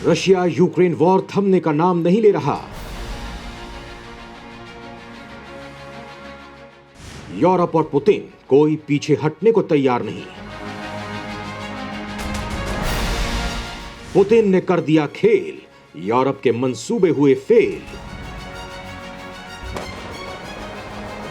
Russia Ukraine war थमने का नाम नहीं ले रहा। यूरोप और पुतिन कोई पीछे हटने को तैयार नहीं। पुतिन ने कर दिया खेल, यूरोप के मंसूबे हुए फेल।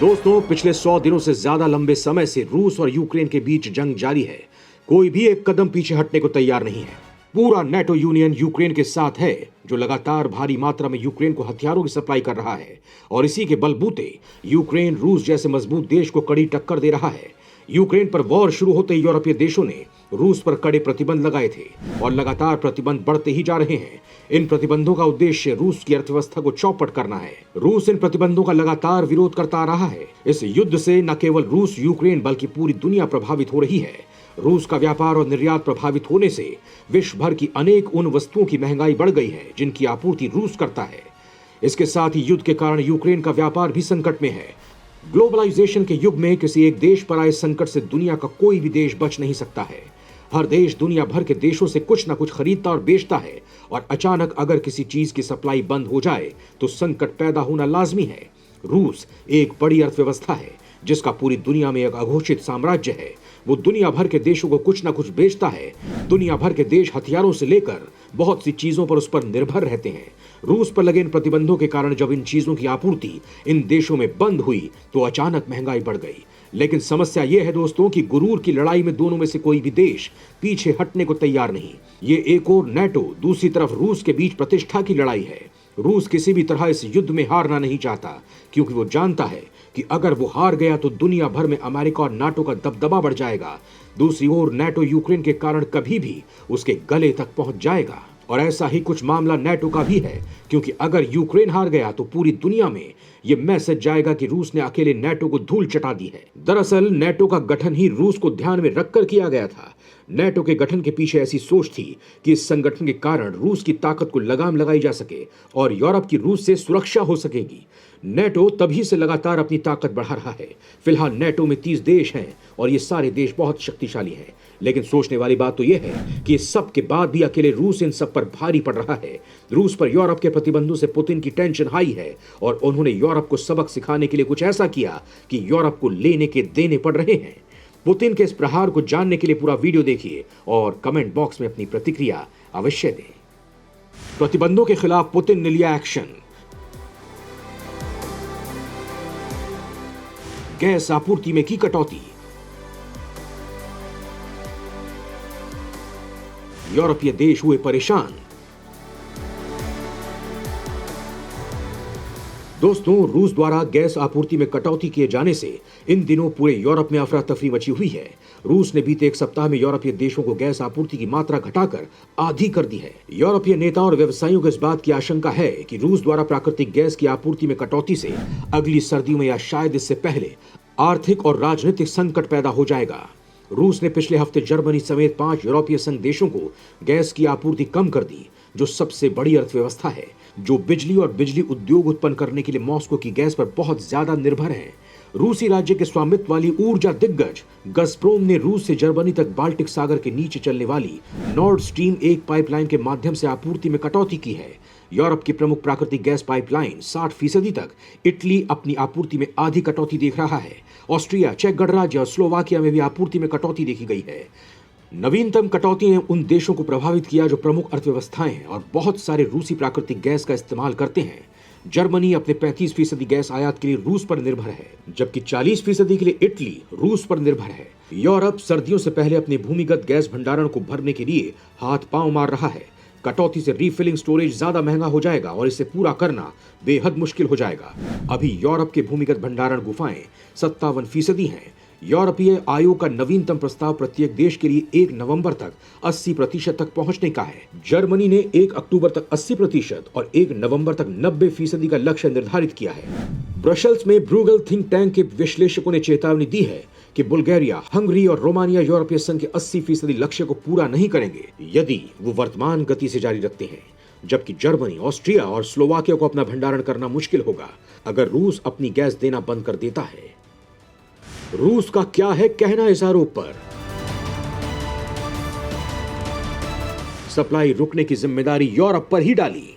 दोस्तों, पिछले 100 दिनों से ज्यादा लंबे समय से रूस और यूक्रेन के बीच जंग जारी है। कोई भी एक कदम पीछे हटने को तैयार नहीं है। पूरा नेटो यूनियन यूक्रेन के साथ है, जो लगातार भारी मात्रा में यूक्रेन को हथियारों की सप्लाई कर रहा है और इसी के बलबूते यूक्रेन रूस जैसे मजबूत देश को कड़ी टक्कर दे रहा है। यूक्रेन पर वॉर शुरू होते ही यूरोपीय देशों ने रूस पर कड़े प्रतिबंध लगाए थे और लगातार प्रतिबंध बढ़ते ही जा रहे हैं। इन प्रतिबंधों का उद्देश्य रूस की अर्थव्यवस्था को चौपट करना है। रूस इन प्रतिबंधों का लगातार विरोध करता आ रहा है। इस युद्ध से न केवल रूस यूक्रेन बल्कि पूरी दुनिया प्रभावित हो रही है। रूस का व्यापार और निर्यात प्रभावित होने से विश्व भर की अनेक उन वस्तुओं की महंगाई बढ़ गई है जिनकी आपूर्ति रूस करता है। इसके साथ ही युद्ध के कारण यूक्रेन का व्यापार भी संकट में है। ग्लोबलाइजेशन के युग में किसी एक देश पर आए संकट से दुनिया का कोई भी देश बच नहीं सकता है। हर देश दुनिया भर के देशों से कुछ न कुछ खरीदता और बेचता है और अचानक अगर किसी चीज की सप्लाई बंद हो जाए तो संकट पैदा होना लाजमी है। रूस एक बड़ी अर्थव्यवस्था है जिसका पूरी दुनिया में एक अघोषित साम्राज्य है। वो दुनिया भर के देशों को कुछ न कुछ बेचता है। दुनिया भर के देश हथियारों से लेकर बहुत सी चीजों पर उस पर निर्भर रहते हैं। रूस पर लगे इन प्रतिबंधों के कारण जब इन चीजों की आपूर्ति इन देशों में बंद हुई तो अचानक महंगाई बढ़ गई। लेकिन समस्या यह है दोस्तों कि गुरूर की लड़ाई में दोनों में से कोई भी देश पीछे हटने को तैयार नहीं। ये एक और नेटो, दूसरी तरफ रूस के बीच प्रतिष्ठा की लड़ाई है। रूस किसी भी तरह इस युद्ध में हारना नहीं चाहता, क्योंकि वो जानता है कि अगर वो हार गया तो दुनिया भर में अमेरिका और नाटो का दबदबा बढ़ जाएगा। दूसरी ओर नेटो यूक्रेन के कारण कभी भी उसके गले तक पहुंच जाएगा। और ऐसा ही कुछ मामला नेटो का भी है, क्योंकि अगर यूक्रेन हार गया तो पूरी दुनिया में यह मैसेज जाएगा कि रूस ने अकेले नेटो को धूल चटा दी है। दरअसल नेटो का गठन ही रूस को ध्यान में रखकर किया गया था। नेटो के गठन के पीछे ऐसी सोच थी कि इस संगठन के कारण रूस की ताकत को लगाम लगाई जा सके और यूरोप की रूस से सुरक्षा हो सकेगी। नेटो तभी से लगातार अपनी ताकत बढ़ा रहा है। फिलहाल नेटो में 30 देश हैं और ये सारे देश बहुत शक्तिशाली हैं। लेकिन सोचने वाली बात तो यह है कि इस सब के बाद भी अकेले रूस इन सब पर भारी पड़ रहा है। रूस पर यूरोप के प्रतिबंधों से पुतिन की टेंशन हाई है और उन्होंने यूरोप को सबक सिखाने के लिए कुछ ऐसा किया कि यूरोप को लेने के देने पड़ रहे हैं। पुतिन के इस प्रहार को जानने के लिए पूरा वीडियो देखिए और कमेंट बॉक्स में अपनी प्रतिक्रिया अवश्य दें। प्रतिबंधों के खिलाफ पुतिन ने लिया एक्शन। गैस आपूर्ति में की कटौती। यूरोपीय देश हुए परेशान। दोस्तों, रूस द्वारा गैस आपूर्ति में कटौती किए जाने से इन दिनों पूरे यूरोप में अफरा तफरी मची हुई है। रूस ने बीते एक सप्ताह में यूरोपीय देशों को गैस आपूर्ति की मात्रा घटाकर आधी कर दी है। यूरोपीय नेताओं और व्यवसायियों को इस बात की आशंका है कि रूस द्वारा प्राकृतिक गैस की आपूर्ति में कटौती से अगली सर्दियों में या शायद इससे पहले आर्थिक और राजनीतिक संकट पैदा हो जाएगा। रूस ने पिछले हफ्ते जर्मनी समेत 5 यूरोपीय संघ देशों को गैस की आपूर्ति कम कर दी, जो सबसे बड़ी अर्थव्यवस्था है, जो बिजली और बिजली उद्योग उत्पन्न करने के लिए मॉस्को की गैस पर बहुत ज्यादा निर्भर है। रूसी राज्य के स्वामित्व वाली ऊर्जा दिग्गज गजप्रोम ने रूस से जर्मनी तक बाल्टिक सागर के नीचे चलने वाली नॉर्ड स्ट्रीम 1 पाइपलाइन के माध्यम से आपूर्ति में कटौती की है। यूरोप की प्रमुख प्राकृतिक गैस पाइपलाइन 60% तक इटली अपनी आपूर्ति में आधी कटौती देख रहा है। ऑस्ट्रिया, चेक गणराज्य और स्लोवाकिया में भी आपूर्ति में कटौती देखी गई है। नवीनतम कटौती ने उन देशों को प्रभावित किया जो प्रमुख अर्थव्यवस्थाएं हैं और बहुत सारे रूसी प्राकृतिक गैस का इस्तेमाल करते हैं। जर्मनी अपने 35% गैस आयात के लिए रूस पर निर्भर है, जबकि 40% के लिए इटली रूस पर निर्भर है। यूरोप सर्दियों से पहले अपने भूमिगत गैस भंडारण को भरने के लिए हाथ पांव मार रहा है। कटौती से रीफिलिंग स्टोरेज ज्यादा महंगा हो जाएगा और इसे पूरा करना बेहद मुश्किल हो जाएगा। अभी यूरोप के भूमिगत भंडारण गुफाएं 57% हैं। यूरोपीय आयोग का नवीनतम प्रस्ताव प्रत्येक देश के लिए 1 नवंबर तक 80% तक पहुंचने का है। जर्मनी ने 1 अक्टूबर तक 80% और 1 नवंबर तक 90% का लक्ष्य निर्धारित किया है। ब्रसेल्स में ब्रूगल थिंक टैंक के विश्लेषकों ने चेतावनी दी है कि बुल्गारिया, हंगरी और रोमानिया यूरोपीय संघ के 80% लक्ष्य को पूरा नहीं करेंगे यदि वो वर्तमान गति से जारी रखते हैं, जबकि जर्मनी, ऑस्ट्रिया और स्लोवाकिया को अपना भंडारण करना मुश्किल होगा अगर रूस अपनी गैस देना बंद कर देता है। रूस का क्या है कहना इस आरोप पर? सप्लाई रुकने की जिम्मेदारी यूरोप पर ही डाली।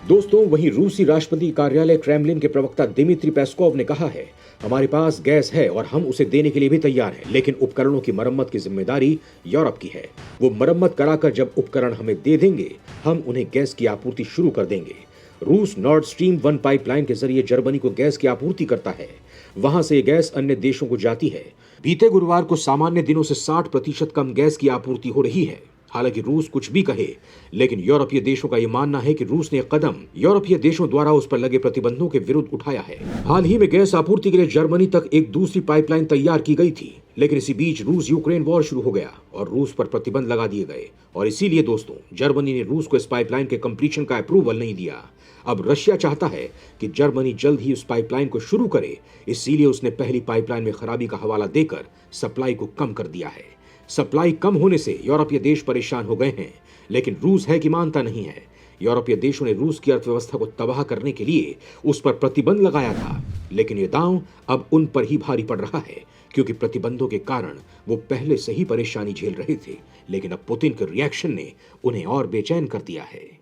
दोस्तों, वहीं रूसी राष्ट्रपति कार्यालय क्रेमलिन के प्रवक्ता दिमित्री पेस्कोव ने कहा है, हमारे पास गैस है और हम उसे देने के लिए भी तैयार हैं, लेकिन उपकरणों की मरम्मत की जिम्मेदारी यूरोप की है। वो मरम्मत कराकर जब उपकरण हमें दे देंगे, हम उन्हें गैस की आपूर्ति शुरू कर देंगे। रूस नॉर्ड स्ट्रीम 1 पाइपलाइन के जरिए जर्मनी को गैस की आपूर्ति करता है। वहां से ये गैस अन्य देशों को जाती है। बीते गुरुवार को सामान्य दिनों से 60% कम गैस की आपूर्ति हो रही है। हालांकि रूस कुछ भी कहे, लेकिन यूरोपीय देशों का यह मानना है कि रूस ने कदम यूरोपीय देशों द्वारा उस पर लगे प्रतिबंधों के विरुद्ध उठाया है। हाल ही में गैस आपूर्ति के लिए जर्मनी तक एक दूसरी पाइपलाइन तैयार की गई थी, लेकिन इसी बीच रूस यूक्रेन वॉर शुरू हो गया और रूस पर प्रतिबंध लगा दिए गए। और इसीलिए दोस्तों, जर्मनी ने रूस को इस पाइपलाइन के कंप्लीशन का अप्रूवल नहीं दिया। अब रशिया चाहता है कि जर्मनी जल्द ही उस पाइपलाइन को शुरू करे, इसीलिए उसने पहली पाइपलाइन में खराबी का हवाला देकर सप्लाई को कम कर दिया है। सप्लाई कम होने से यूरोपीय देश परेशान हो गए हैं, लेकिन रूस है कि मानता नहीं है। यूरोपीय देशों ने रूस की अर्थव्यवस्था को तबाह करने के लिए उस पर प्रतिबंध लगाया था, लेकिन ये दांव अब उन पर ही भारी पड़ रहा है, क्योंकि प्रतिबंधों के कारण वो पहले से ही परेशानी झेल रहे थे, लेकिन अब पुतिन के रिएक्शन ने उन्हें और बेचैन कर दिया है।